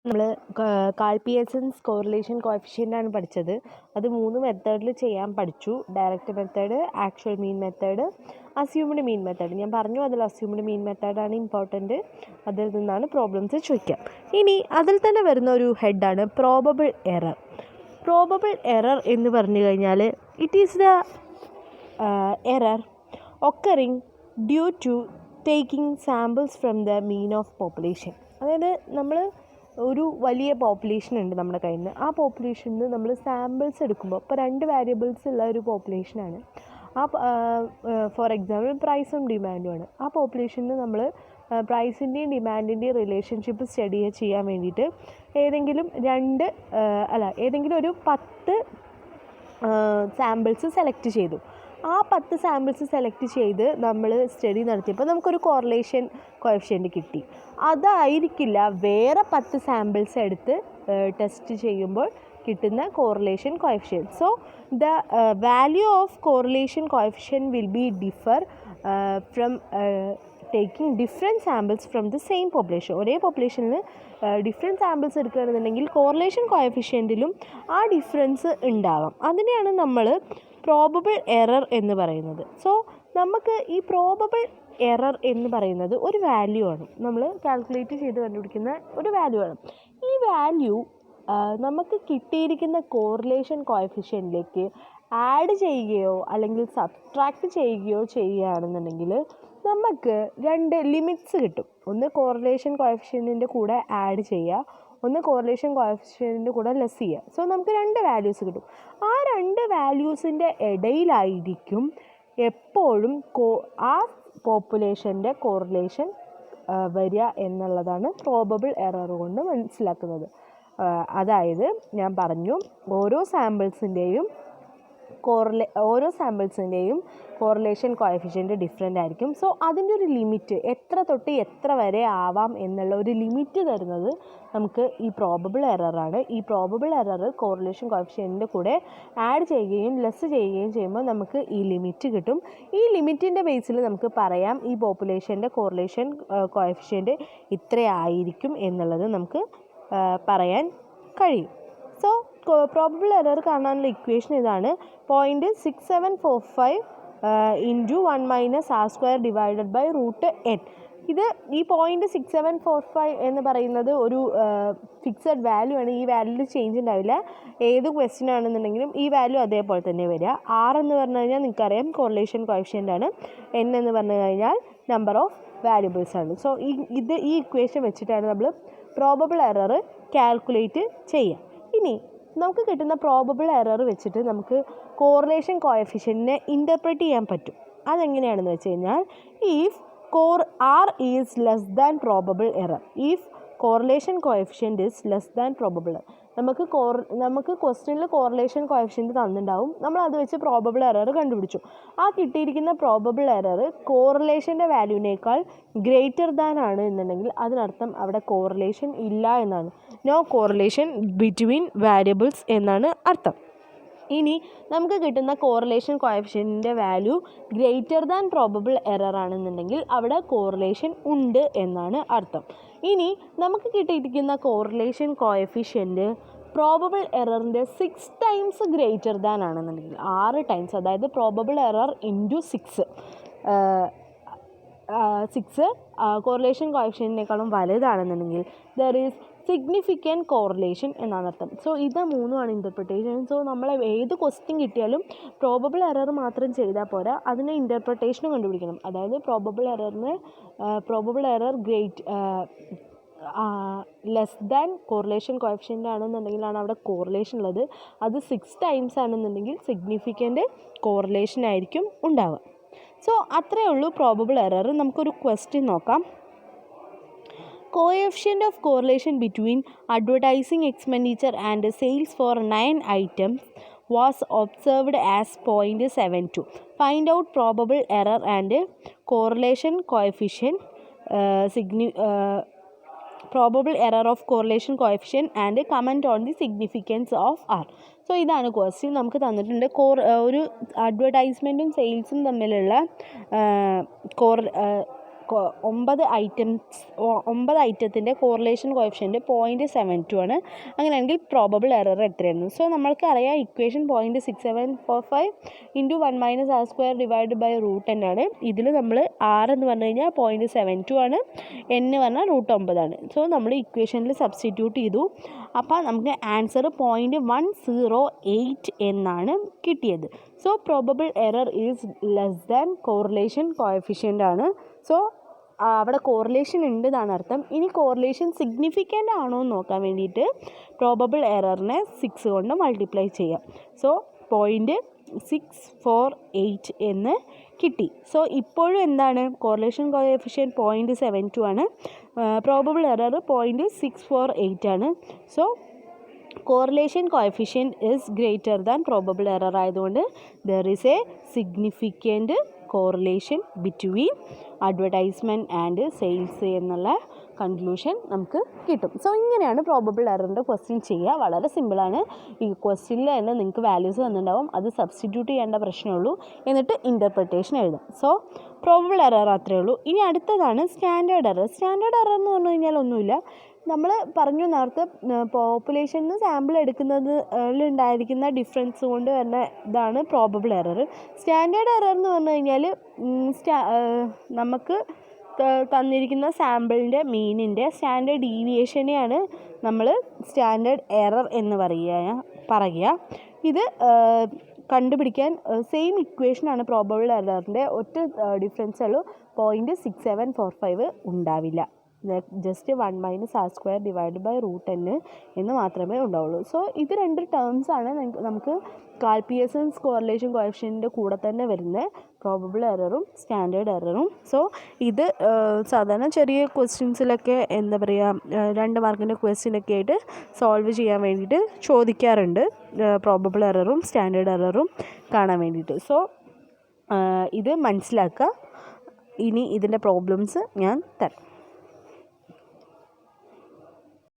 നമ്മൾ കാൽപിയസൻസ് കോറിലേഷൻ കോഎഫിഷ്യൻ്റാണ് പഠിച്ചത്. അത് 3 മെത്തേഡിൽ ചെയ്യാൻ പഠിച്ചു. ഡയറക്റ്റ് മെത്തേഡ്, ആക്ച്വൽ മീൻ മെത്തേഡ്, അസ്യൂംഡ് മീൻ മെത്തേഡ്. ഞാൻ പറഞ്ഞു അതിൽ അസ്യൂംഡ് മീൻ മെത്തേഡാണ് ഇമ്പോർട്ടൻറ്റ്. അതിൽ നിന്നാണ് പ്രോബ്ലംസ് ചോദിക്കാം. ഇനി അതിൽ തന്നെ വരുന്ന ഒരു ഹെഡാണ് പ്രോബബിൾ എറർ. പ്രോബബിൾ എറർ എന്ന് പറഞ്ഞു കഴിഞ്ഞാൽ it is the error occurring due to taking samples from the mean of population. അതായത് നമ്മൾ ഒരു വലിയ പോപ്പുലേഷൻ ഉണ്ട് നമ്മുടെ കയ്യിൽ നിന്ന്. ആ പോപ്പുലേഷനിൽ നിന്ന് നമ്മൾ സാമ്പിൾസ് എടുക്കുമ്പോൾ, ഇപ്പോൾ 2 വേരിയബിൾസ് ഉള്ള ഒരു പോപ്പുലേഷനാണ്. ഫോർ എക്സാമ്പിൾ പ്രൈസും ഡിമാൻഡുമാണ്. ആ പോപ്പുലേഷനിൽ നമ്മൾ പ്രൈസിൻ്റെയും ഡിമാൻഡിൻ്റെയും റിലേഷൻഷിപ്പ് സ്റ്റഡി ചെയ്യാൻ വേണ്ടിയിട്ട് ഏതെങ്കിലും ഒരു 10 സാമ്പിൾസ് സെലക്ട് ചെയ്തു. ആ 10 സാമ്പിൾസ് സെലക്ട് ചെയ്ത് നമ്മൾ സ്റ്റഡി നടത്തിയപ്പോൾ നമുക്കൊരു കോറിലേഷൻ കോഎഫിഷ്യൻ്റ് കിട്ടി. അതായിരിക്കില്ല വേറെ 10 സാമ്പിൾസ് എടുത്ത് ടെസ്റ്റ് ചെയ്യുമ്പോൾ കിട്ടുന്ന correlation coefficient. So the value of correlation coefficient will be differ from taking different samples from the same population. ഒരേ പോപ്പുലേഷനിൽ ഡിഫറെൻറ്റ് സാമ്പിൾസ് എടുക്കുകയാണെന്നുണ്ടെങ്കിൽ കോറിലേഷൻ കോഎഫിഷ്യൻറ്റിലും ആ ഡിഫറൻസ് ഉണ്ടാവാം. അതിനെയാണ് നമ്മൾ പ്രോബബിൾ എറർ എന്ന് പറയുന്നത്. സോ നമുക്ക് ഈ പ്രോബബിൾ എറർ എന്ന് പറയുന്നത് ഒരു വാല്യൂ ആണ്, നമ്മൾ കാൽക്കുലേറ്റ് ചെയ്ത് കണ്ടുപിടിക്കുന്ന ഒരു വാല്യൂ ആണ്. ഈ വാല്യൂ നമുക്ക് കിട്ടിയിരിക്കുന്ന കോറിലേഷൻ കോഎഫിഷ്യൻറ്റിലേക്ക് ആഡ് ചെയ്യുകയോ അല്ലെങ്കിൽ സബ്ട്രാക്റ്റ് ചെയ്യുകയോ ചെയ്യുകയാണെന്നുണ്ടെങ്കിൽ നമുക്ക് 2 ലിമിറ്റ്സ് കിട്ടും. ഒന്ന് കോറിലേഷൻ കോഎഫിഷ്യൻറ്റിൻ്റെ കൂടെ ആഡ് ചെയ്യുക, ഒന്ന് കോറിലേഷൻ കോഎഫിഷ്യൻറ്റിൻ്റെ കൂടെ ലെസ് ചെയ്യുക. സോ നമുക്ക് 2 വാല്യൂസ് കിട്ടും. ആ 2 വാല്യൂസിൻ്റെ ഇടയിലായിരിക്കും എപ്പോഴും ആ പോപ്പുലേഷൻ്റെ കോറിലേഷൻ വരിക എന്നുള്ളതാണ് പ്രോബബിൾ എറർ കൊണ്ട് മനസ്സിലാക്കുന്നത്. അതായത് ഞാൻ പറഞ്ഞു, ഓരോ സാമ്പിൾസിൻ്റെയും കോറിലേഷൻ കോഎഫിഷ്യൻ്റ് ഡിഫറെൻ്റ് ആയിരിക്കും. സോ അതിൻ്റെ ഒരു ലിമിറ്റ് എത്ര തൊട്ട് എത്ര വരെ ആവാം എന്നുള്ള ഒരു ലിമിറ്റ് തരുന്നത് നമുക്ക് ഈ പ്രോബബിൾ എററാണ്. ഈ പ്രോബബിൾ എറർ കോറിലേഷൻ കോഎഫിഷ്യൻ്റിൻ്റെ കൂടെ ആഡ് ചെയ്യുകയും ലെസ് ചെയ്യുകയും ചെയ്യുമ്പോൾ നമുക്ക് ഈ ലിമിറ്റ് കിട്ടും. ഈ ലിമിറ്റിൻ്റെ ബേസിൽ നമുക്ക് പറയാം ഈ പോപ്പുലേഷൻ്റെ കോറിലേഷൻ കോഎഫിഷ്യൻ്റ് ഇത്രയായിരിക്കും എന്നുള്ളത് നമുക്ക് പറയാൻ കഴിയും. സോ പ്രോബബിൾ എറർ കാണാനുള്ള ഇക്വേഷൻ ഇതാണ്. 0.6745 into 1 - r² divided by √n. ഇത് ഈ 0.6745 എന്ന് പറയുന്നത് ഒരു ഫിക്സഡ് വാല്യൂ ആണ്. ഈ വാല്യൂവിൽ ചേഞ്ച് ഉണ്ടാവില്ല. ഏത് ക്വസ്റ്റ്യൻ ആണെന്നുണ്ടെങ്കിലും ഈ വാല്യൂ അതേപോലെ തന്നെ വരിക. R എന്ന് പറഞ്ഞു കഴിഞ്ഞാൽ നിങ്ങൾക്കറിയാം കോറിലേഷൻ കോഎഫിഷ്യൻ്റ് ആണ്. N എന്ന് പറഞ്ഞു കഴിഞ്ഞാൽ നമ്പർ ഓഫ് വാരിയബിൾസ് ആണ്. സോ ഈ ഇക്വേഷൻ വെച്ചിട്ടാണ് നമ്മൾ പ്രോബബിൾ എറർ കാൽക്കുലേറ്റ് ചെയ്യുക. ഇനി നമുക്ക് കിട്ടുന്ന പ്രോബബിൾ എറർ വെച്ചിട്ട് നമുക്ക് കോറിലേഷൻ കോഎഫിഷ്യൻറ്റിനെ ഇൻ്റർപ്രറ്റ് ചെയ്യാൻ പറ്റും. അതെങ്ങനെയാണെന്ന് വെച്ച് കഴിഞ്ഞാൽ, if R is less than probable error, if correlation coefficient is less than probable. നമുക്ക് ക്വസ്റ്റ്യനിൽ കോറിലേഷൻ കോഎഫിഷ്യൻറ്റ് തന്നിട്ടുണ്ടാവും. നമ്മൾ അത് വെച്ച് പ്രോബബിൾ എറർ കണ്ടുപിടിച്ചു. ആ കിട്ടിയിരിക്കുന്ന പ്രോബബിൾ എറർ കോറിലേഷൻ്റെ വാല്യൂവിനേക്കാൾ ഗ്രേറ്റർ ദാൻ ആണ് എന്നുണ്ടെങ്കിൽ അതിനർത്ഥം അവിടെ കോറിലേഷൻ ഇല്ല എന്നാണ്. നോ കോറിലേഷൻ ബിറ്റ്വീൻ വാരിയബിൾസ് എന്നാണ് അർത്ഥം. ഇനി നമുക്ക് കിട്ടുന്ന കോറിലേഷൻ കോഎഫിഷ്യൻറ്റിൻ്റെ value greater than probable error ആണെന്നുണ്ടെങ്കിൽ അവിടെ കോറിലേഷൻ ഉണ്ട് എന്നാണ് അർത്ഥം. ഇനി നമുക്ക് കിട്ടിയിരിക്കുന്ന കോറിലേഷൻ കോഎഫിഷ്യൻറ്റ് പ്രോബബിൾ എററിൻ്റെ 6 ടൈംസ് ഗ്രേറ്റർ ദാൻ ആണെന്നുണ്ടെങ്കിൽ, 6 ടൈംസ്, അതായത് പ്രോബബിൾ എറർ ഇൻറ്റു 6 കോറിലേഷൻ കോഎഫിഷ്യൻറ്റിനേക്കാളും വലുതാണെന്നുണ്ടെങ്കിൽ ദർ ഈസ് സിഗ്നിഫിക്കൻറ്റ് കോറിലേഷൻ എന്നാണ് അർത്ഥം. സോ ഇത് 3 ഇൻ്റർപ്രിട്ടേഷൻ. സോ നമ്മൾ ഏത് ക്വസ്റ്റ്യൻ കിട്ടിയാലും പ്രോബബിൾ എറർ മാത്രം ചെയ്താൽ പോരാ, അതിന് ഇൻ്റർപ്രിട്ടേഷനും കണ്ടുപിടിക്കണം. അതായത് probable error less than correlation coefficient ആണെന്നുണ്ടെങ്കിലാണ് അവിടെ കോറിലേഷൻ ഉള്ളത്. അത് 6 ടൈംസ് ആണെന്നുണ്ടെങ്കിൽ സിഗ്നിഫിക്കൻറ്റ് കോറിലേഷൻ ആയിരിക്കും ഉണ്ടാവുക. സോ അത്രയേ ഉള്ളൂ പ്രോബബിൾ എറർ. നമുക്കൊരു ക്വസ്റ്റ്യൻ നോക്കാം. Coefficient of correlation between advertising expenditure and sales for 9 items was observed as 0.72. Find out probable error and correlation coefficient, probable error of correlation coefficient and comment on the significance of R. So ഇതാണ് question. നമുക്ക് തന്നിട്ടുണ്ട് ഒരു അഡ്വർടൈസ്മെൻറ്റും സെയിൽസും തമ്മിലുള്ള 9 ഐറ്റത്തിൻ്റെ correlation coefficient 0.72 ആണ്. അങ്ങനെയാണെങ്കിൽ probable error എത്രയാണ്? So നമ്മൾക്ക് അറിയാം equation 0.6745 × 1 - r² divide by √n ആണ്. ഇതിൽ നമ്മൾ r എന്ന് പറഞ്ഞു കഴിഞ്ഞാൽ 0.72 ആണ്, n പറഞ്ഞാൽ √9 ആണ്. സോ നമ്മൾ ഇക്വേഷനിൽ സബ്സ്റ്റിറ്റ്യൂട്ട് ചെയ്തു. അപ്പോൾ നമുക്ക് ആൻസർ 0.108 എന്നാണ് കിട്ടിയത്. So probable error is less than correlation coefficient ആണ്. സോ അവിടെ കോറിലേഷൻ ഉണ്ട് എന്നാണ് അർത്ഥം. ഇനി കോറിലേഷൻ സിഗ്നിഫിക്കൻ്റ് ആണോ എന്ന് നോക്കാൻ വേണ്ടിയിട്ട് പ്രോബബിൾ എററിനെ 6 കൊണ്ട് മൾട്ടിപ്ലൈ ചെയ്യാം. സോ 0.648 എന്ന് കിട്ടി. സോ ഇപ്പോഴും എന്താണ് കോറിലേഷൻ കോഎഫിഷ്യൻറ്റ് 0.72 ആണ്, പ്രോബബിൾ എറർ 0.648 ആണ്. So correlation coefficient is greater than probable error ആയതുകൊണ്ട് there is a significant correlation between advertisement and sales എന്നുള്ള കൺക്ലൂഷൻ നമുക്ക് കിട്ടും. സോ ഇങ്ങനെയാണ് പ്രോബബിൾ എററിൻ്റെ ക്വസ്റ്റ്യൻ ചെയ്യുക. വളരെ സിമ്പിളാണ്. ഈ ക്വസ്റ്റ്യനിൽ തന്നെ നിങ്ങൾക്ക് വാല്യൂസ് തന്നിട്ടുണ്ടാവും, അത് സബ്സ്റ്റിറ്റ്യൂട്ട് ചെയ്യേണ്ട പ്രശ്നമുള്ളൂ, എന്നിട്ട് ഇൻ്റർപ്രിട്ടേഷൻ എഴുതാം. സോ പ്രോബബിൾ എറർ അത്രയേ ഉള്ളൂ. ഇനി അടുത്തതാണ് സ്റ്റാൻഡേർഡ് എറർ. സ്റ്റാൻഡേർഡ് എറർ എന്ന് പറഞ്ഞു കഴിഞ്ഞാൽ ഒന്നുമില്ല, നമ്മൾ പറഞ്ഞു നേരത്തെ പോപ്പുലേഷനിൽ നിന്ന് സാമ്പിൾ എടുക്കുന്നതിലുണ്ടായിരിക്കുന്ന ഡിഫറൻസ് കൊണ്ട് വരുന്ന ഇതാണ് പ്രോബബിൾ എറർ. സ്റ്റാൻഡേർഡ് എറർ എന്ന് പറഞ്ഞു കഴിഞ്ഞാൽ നമുക്ക് തന്നിരിക്കുന്ന സാമ്പിളിൻ്റെ മീനിൻ്റെ സ്റ്റാൻഡേർഡ് ഡീവിയേഷനെയാണ് നമ്മൾ സ്റ്റാൻഡേർഡ് എറർ എന്ന് പറയുക. ഇത് കണ്ടുപിടിക്കാൻ സെയിം ഇക്വേഷനാണ് പ്രോബബിൾ എററിൻ്റെ, ഒറ്റ ഡിഫറൻസേ ഉള്ളൂ, 0.6745 ഉണ്ടാവില്ല. Just 1 - r² divide by √n എന്ന് മാത്രമേ ഉണ്ടാവുള്ളൂ. സോ ഇത് 2 ടേംസാണ് നമുക്ക് കാൽപിയേഴ്സൺസ് കോറിലേഷൻ കോഎഫിഷ്യൻറ്റിൻ്റെ കൂടെ തന്നെ വരുന്ന പ്രോബബിൾ എററും സ്റ്റാൻഡേർഡ് എററും. സോ ഇത് സാധാരണ ചെറിയ ക്വസ്റ്റ്യൻസിലൊക്കെ എന്താ പറയുക 2 മാർക്കിൻ്റെ ക്വസ്റ്റ്യനൊക്കെ ആയിട്ട് സോൾവ് ചെയ്യാൻ വേണ്ടിയിട്ട് ചോദിക്കാറുണ്ട്, പ്രോബബിൾ എററും സ്റ്റാൻഡേർഡ് എററും കാണാൻ വേണ്ടിയിട്ട്. സോ ഇത് മനസ്സിലാക്കുക. ഇനി ഇതിൻ്റെ പ്രോബ്ലംസ് ഞാൻ തരാം.